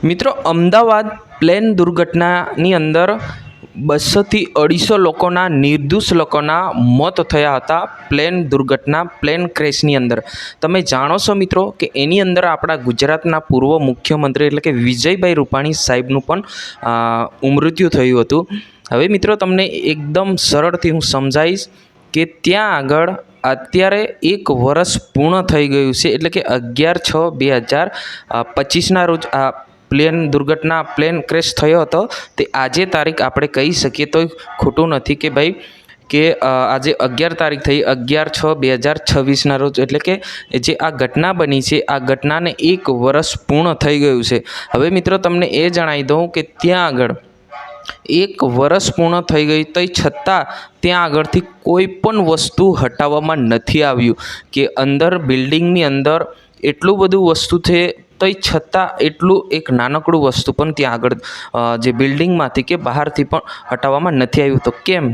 મિત્રો, અમદાવાદ પ્લેન દુર્ઘટનાની અંદર 200થી 250 લોકોના નિર્દોષ લોકોના મોત થયા હતા પ્લેન દુર્ઘટના પ્લેન ક્રેશની અંદર. તમે જાણો છો મિત્રો કે એની અંદર આપણા ગુજરાતના પૂર્વ મુખ્યમંત્રી એટલે કે વિજયભાઈ રૂપાણી સાહેબનું પણ મૃત્યુ થયું હતું. હવે મિત્રો તમને એકદમ સરળથી હું સમજાવીશ કે ત્યાં આગળ અત્યારે 1 વર્ષ પૂર્ણ થઈ ગયું છે, એટલે કે 11/6/2025ના રોજ આ પ્લેન દુર્ઘટના પ્લેન ક્રેશ થયો હતો. તે આજે તારીખ આપણે કહી શકીએ તો ખોટું નથી કે ભાઈ કે આજે 11 તારીખ થઈ 11/6/2026ના રોજ, એટલે કે જે આ ઘટના બની છે આ ઘટનાને 1 વર્ષ પૂર્ણ થઈ ગયું છે. હવે મિત્રો તમને એ જણાવી દઉં કે ત્યાં આગળ 1 વર્ષ પૂર્ણ થઈ ગઈ તો છતાં ત્યાં આગળથી કોઈ પણ વસ્તુ હટાવવામાં નથી આવ્યું કે અંદર બિલ્ડિંગની અંદર એટલું બધું વસ્તુ છે તો છતાં એટલું એક નાનકડું વસ્તુ પણ ત્યાં આગળ જે બિલ્ડિંગમાંથી કે બહારથી પણ હટાવવામાં નથી આવ્યું. તો કેમ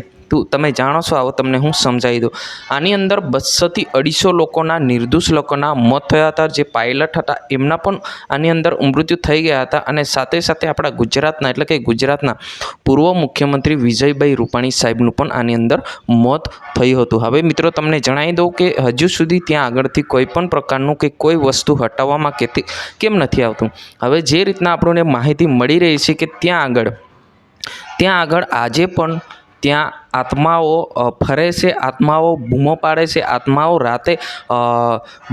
તમે જાણો છો, આવો તમને હું સમજાવી દઉં. આની અંદર 200થી 250 લોકોના નિર્દોષ લોકોના મોત થયા હતા. જે પાયલટ હતા એમના પણ આની અંદર મૃત્યુ થઈ ગયા હતા અને સાથે સાથે આપણા ગુજરાતના એટલે કે ગુજરાતના પૂર્વ મુખ્યમંત્રી વિજયભાઈ રૂપાણી સાહેબનું પણ આની અંદર મોત થયું હતું. હવે મિત્રો તમને જણાવી દઉં કે હજુ સુધી ત્યાં આગળથી કોઈ પણ પ્રકારનું કે કોઈ વસ્તુ હટાવવામાં કેમ નથી આવતું. હવે જે રીતના આપણને માહિતી મળી રહી છે કે ત્યાં આગળ આજે પણ ત્યાં આત્માઓ ફરે છે, આત્માઓ બૂમો પાડે છે, આત્માઓ રાતે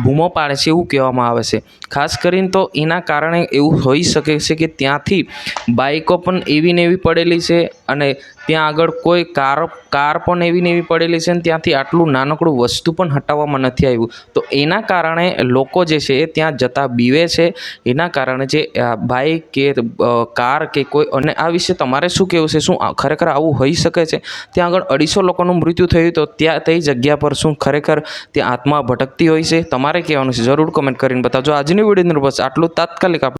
બૂમો પાડે છે એવું કહેવામાં આવે છે. ખાસ કરીને તો એના કારણે એવું હોઈ શકે છે કે ત્યાંથી બાઈકો પણ એવી ને એવી પડેલી છે અને ત્યાં આગળ કોઈ કાર પણ એવી ને એવી પડેલી છે અને ત્યાંથી આટલું નાનકડું વસ્તુ પણ હટાવવામાં નથી આવ્યું. તો એના કારણે લોકો જે છે એ ત્યાં જતા બીવે છે. એના કારણે જે બાઈક કે કાર કે કોઈ અને આ વિશે તમારે શું કહેવું છે? શું ખરેખર આવું હોઈ શકે છે? ત્યાં આગળ 250 લોકોનું મૃત્યુ થયું તો ત્યાં તે જગ્યા પર શું ખરેખર ત્યાં આત્મા ભટકતી હોય છે? તમારે કહેવાનું છે જરૂર કમેન્ટ કરીને બતાવજો. આજની વિડીયોની બસ આટલું તાત્કાલિક